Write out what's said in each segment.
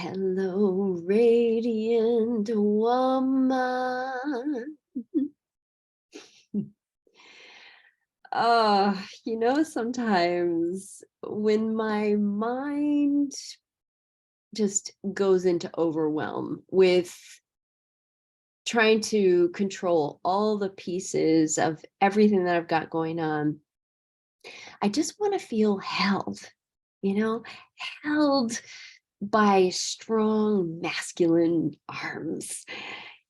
Hello, radiant woman. Sometimes when my mind just goes into overwhelm with trying to control all the pieces of everything that I've got going on, I just want to feel held, you know, held by strong masculine arms.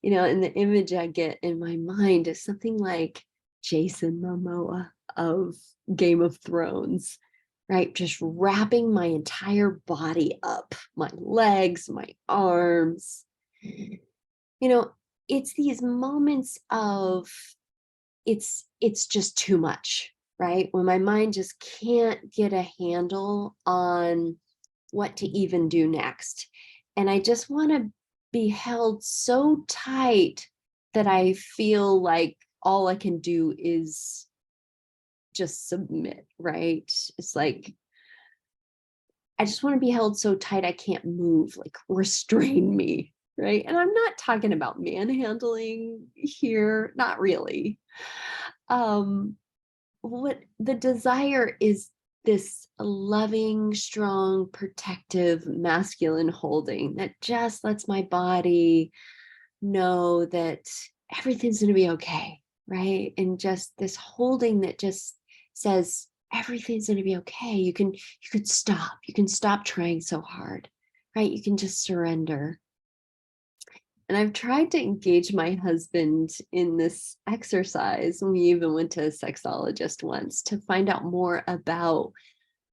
And the image I get in my mind is something like Jason Momoa of Game of Thrones, right? Just wrapping my entire body up, my legs, my arms. It's these moments of it's just too much, right? When my mind just can't get a handle on what to even do next. And I just want to be held so tight that I feel like all I can do is just submit, right? It's like, I just want to be held so tight I can't move, like restrain me, right? And I'm not talking about manhandling here, not really. What the desire is this loving, strong, protective, masculine holding that just lets my body know that everything's going to be okay, right? And just this holding that just says everything's going to be okay. You can stop trying so hard, right? You can just surrender. And I've tried to engage my husband in this exercise. We even went to a sexologist once to find out more about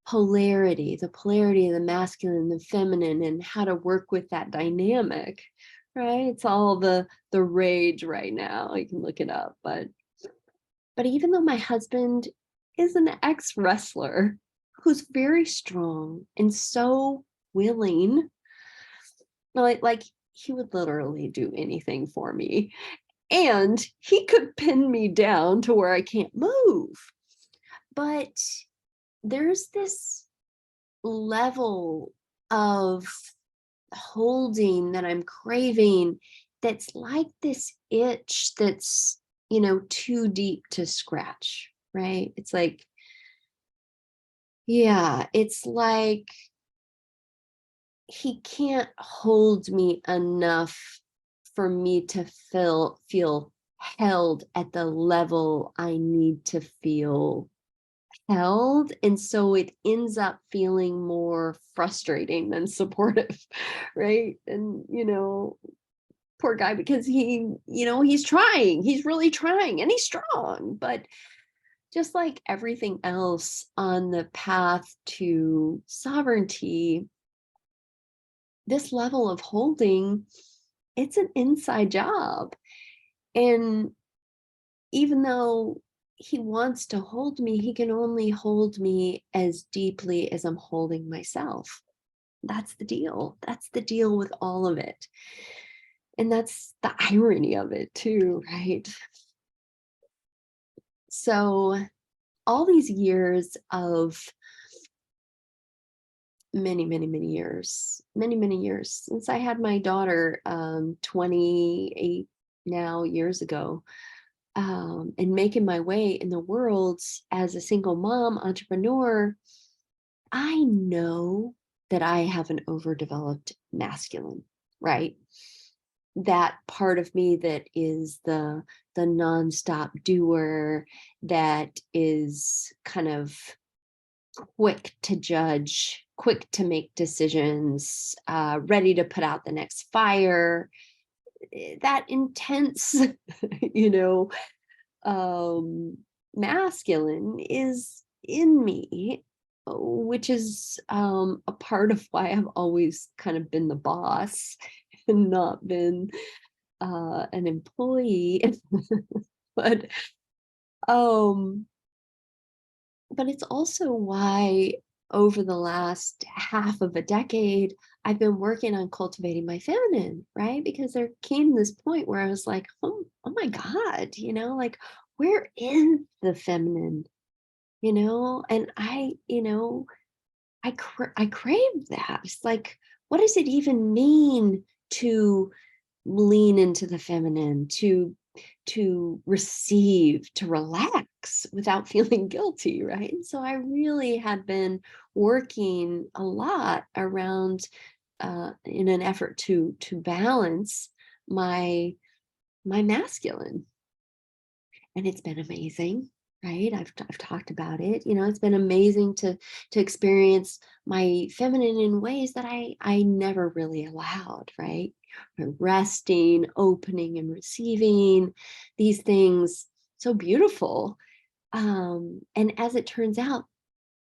polarity, the polarity of the masculine and the feminine, and how to work with that dynamic, right? It's all the rage right now. You can look it up. But even though my husband is an ex-wrestler who's very strong and so willing, like he would literally do anything for me. And he could pin me down to where I can't move. But there's this level of holding that I'm craving that's like this itch that's, too deep to scratch, right? It's like, yeah, it's like he can't hold me enough for me to feel held at the level I need to feel held. And so it ends up feeling more frustrating than supportive, right? And, poor guy, because he's trying, he's really trying, and he's strong, but just like everything else on the path to sovereignty, this level of holding, it's an inside job. And even though he wants to hold me, he can only hold me as deeply as I'm holding myself. That's the deal. That's the deal with all of it. And that's the irony of it too, right? So all these years of many years since I had my daughter, 28 now years ago, and making my way in the world as a single mom entrepreneur, I know that I have an overdeveloped masculine, right? That part of me that is the nonstop doer, that is kind of quick to judge, quick to make decisions, ready to put out the next fire. That intense, masculine is in me, which is a part of why I've always kind of been the boss and not been an employee. but it's also why over the last half of a decade, I've been working on cultivating my feminine, right? Because there came this point where I was like, oh my God, like, where is the feminine? And I crave that. It's like, what does it even mean to lean into the feminine, to receive, to relax without feeling guilty, right? And so I really had been working a lot around in an effort to balance my masculine, and it's been amazing, right? I've talked about it. It's been amazing to experience my feminine in ways that I never really allowed, right? Resting, opening, and receiving these things, so beautiful. And as it turns out,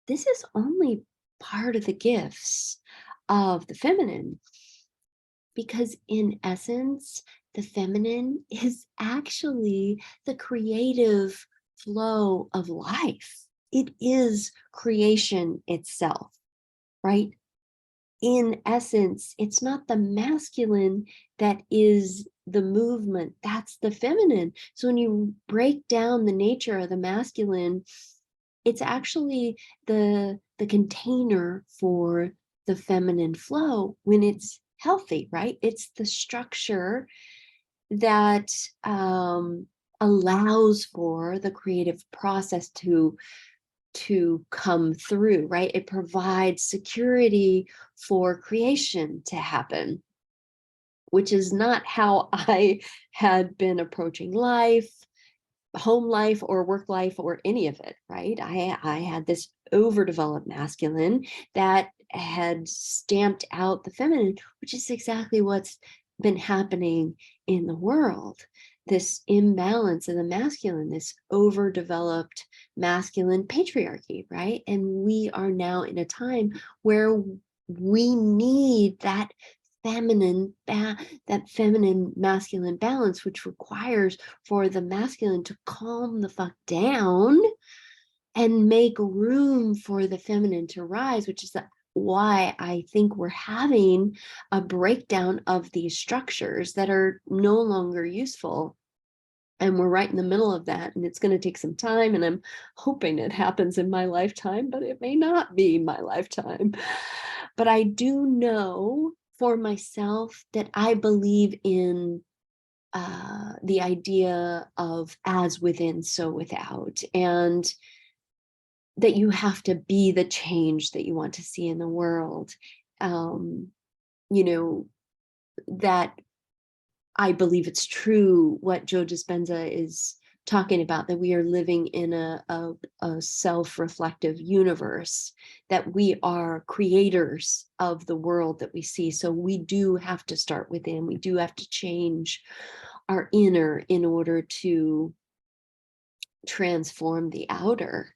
this is only part of the gifts of the feminine, because in essence, the feminine is actually the creative flow of life. It is creation itself, right? In essence, it's not the masculine that is the movement, that's the feminine. So when you break down the nature of the masculine, it's actually the container for the feminine flow when it's healthy, right? It's the structure that allows for the creative process to come through, right? It provides security for creation to happen, which is not how I had been approaching life, home life or work life or any of it, right? I had this overdeveloped masculine that had stamped out the feminine, which is exactly what's been happening in the world. This imbalance of the masculine, this overdeveloped masculine patriarchy, right? And we are now in a time where we need that feminine masculine balance, which requires for the masculine to calm the fuck down and make room for the feminine to rise, which is why I think we're having a breakdown of these structures that are no longer useful. And we're right in the middle of that, and it's going to take some time, and I'm hoping it happens in my lifetime, but it may not be my lifetime. But I do know for myself that I believe in the idea of as within, so without, and that you have to be the change that you want to see in the world. That I believe it's true what 𝐤𝐧𝐨𝐰 is talking about, that we are living in a self-reflective universe, that we are creators of the world that we see. So we do have to start within. We do have to change our inner in order to transform the outer.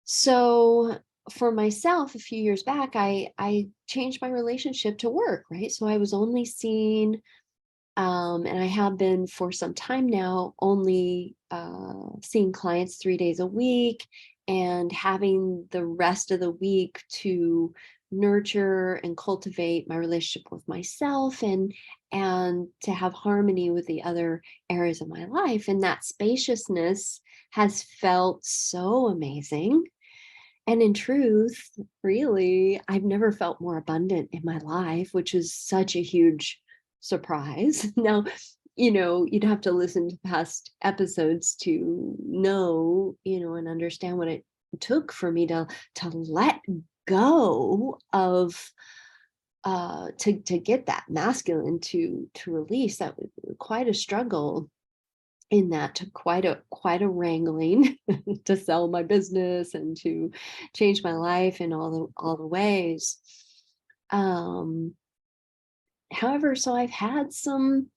So for myself, a few years back, I changed my relationship to work, right? So I was only seeing and I have been for some time now, only seeing clients 3 days a week and having the rest of the week to nurture and cultivate my relationship with myself and to have harmony with the other areas of my life. And that spaciousness has felt so amazing. And in truth, really, I've never felt more abundant in my life, which is such a huge surprise. Now, you'd have to listen to past episodes to know, and understand what it took for me to let go of to get that masculine to release. That was quite a struggle. In that took quite a wrangling to sell my business and to change my life in all the ways. However, so I've had some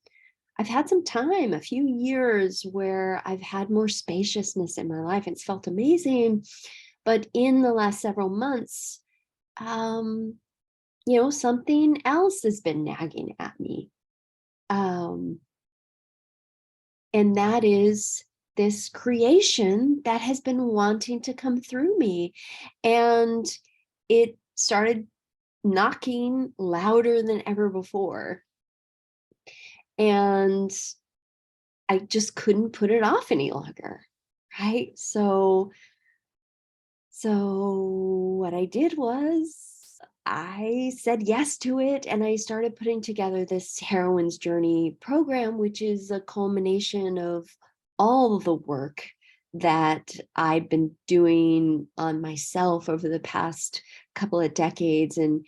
time, a few years, where I've had more spaciousness in my life. It's felt amazing. But in the last several months, something else has been nagging at me. And that is this creation that has been wanting to come through me. And it started knocking louder than ever before. And I just couldn't put it off any longer, right? So what I did was I said yes to it, and I started putting together this Heroine's Journey program, which is a culmination of all the work that I've been doing on myself over the past couple of decades, and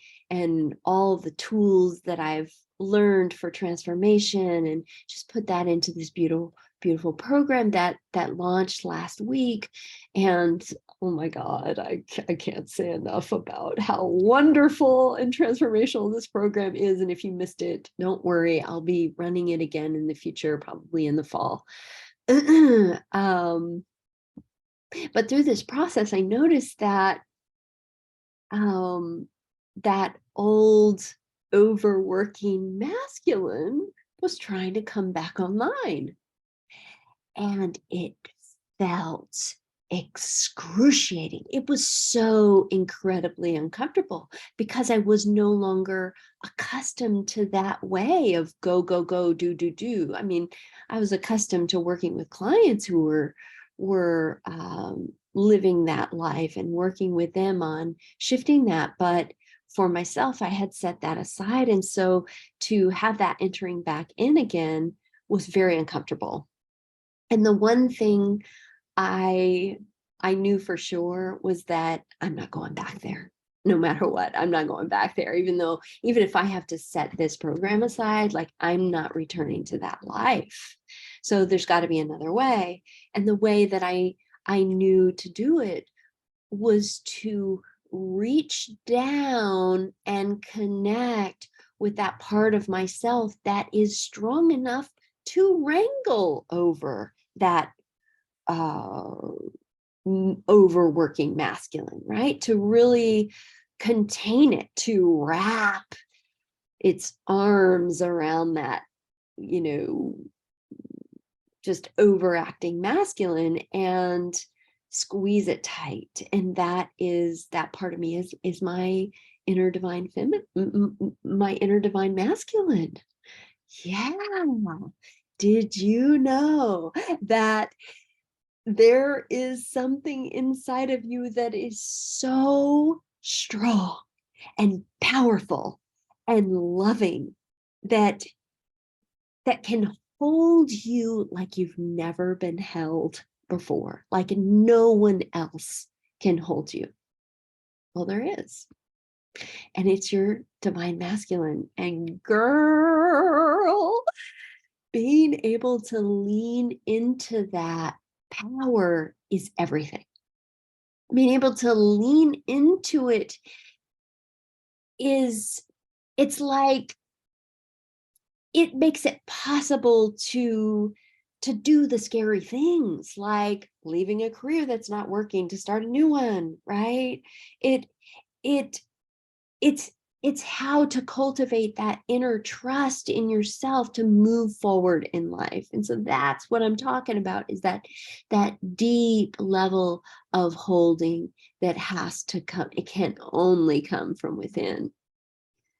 all the tools that I've learned for transformation, and just put that into this beautiful program that launched last week. And oh my God, I can't say enough about how wonderful and transformational this program is. And if you missed it, don't worry, I'll be running it again in the future, probably in the fall. But through this process, I noticed that that old overworking masculine was trying to come back online. And it felt excruciating. It was so incredibly uncomfortable because I was no longer accustomed to that way of go, go, go, do, do, do. I mean, I was accustomed to working with clients who were living that life and working with them on shifting that. But for myself, I had set that aside. And so to have that entering back in again was very uncomfortable. And the one thing I knew for sure was that I'm not going back there. No matter what, I'm not going back there, even if I have to set this program aside, like I'm not returning to that life. So there's got to be another way. And the way that I knew to do it was to reach down and connect with that part of myself that is strong enough to wrangle over that overworking masculine, right? To really contain it, to wrap its arms around that, just overacting masculine and squeeze it tight. And that part of me is my inner divine feminine, my inner divine masculine. Yeah. Did you know that there is something inside of you that is so strong and powerful and loving that can hold you like you've never been held before, like no one else can hold you? Well, there is. And it's your divine masculine. And girl, being able to lean into that power is everything. Being able to lean into it it's like it makes it possible to do the scary things, like leaving a career that's not working to start a new one, right? It's how to cultivate that inner trust in yourself to move forward in life. And so that's what I'm talking about, is that deep level of holding that has to come. It can only come from within.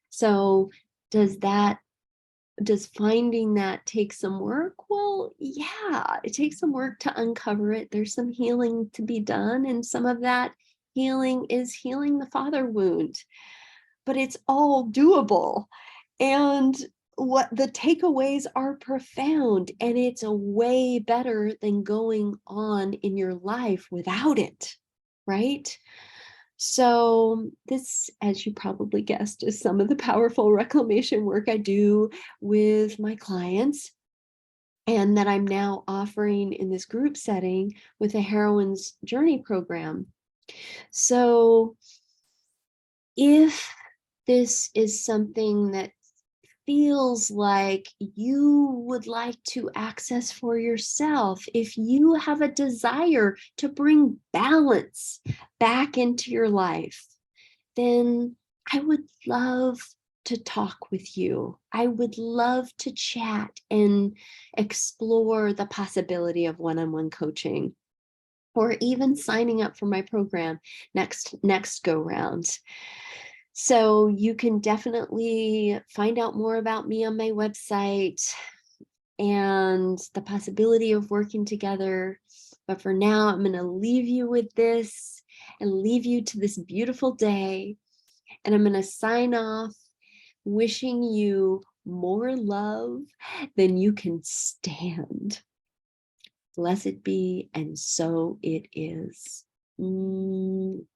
So does finding that take some work? Well, yeah, it takes some work to uncover it. There's some healing to be done. And some of that healing is healing the father wound. But it's all doable. And what the takeaways are profound, and it's a way better than going on in your life without it, right? So this, as you probably guessed, is some of the powerful reclamation work I do with my clients, and that I'm now offering in this group setting with the Heroine's Journey program. So if this is something that feels like you would like to access for yourself, if you have a desire to bring balance back into your life, then I would love to talk with you. I would love to chat and explore the possibility of one-on-one coaching, or even signing up for my program next go round. So you can definitely find out more about me on my website and the possibility of working together. But for now, I'm going to leave you with this and leave you to this beautiful day. And I'm going to sign off wishing you more love than you can stand. Blessed be, and so it is.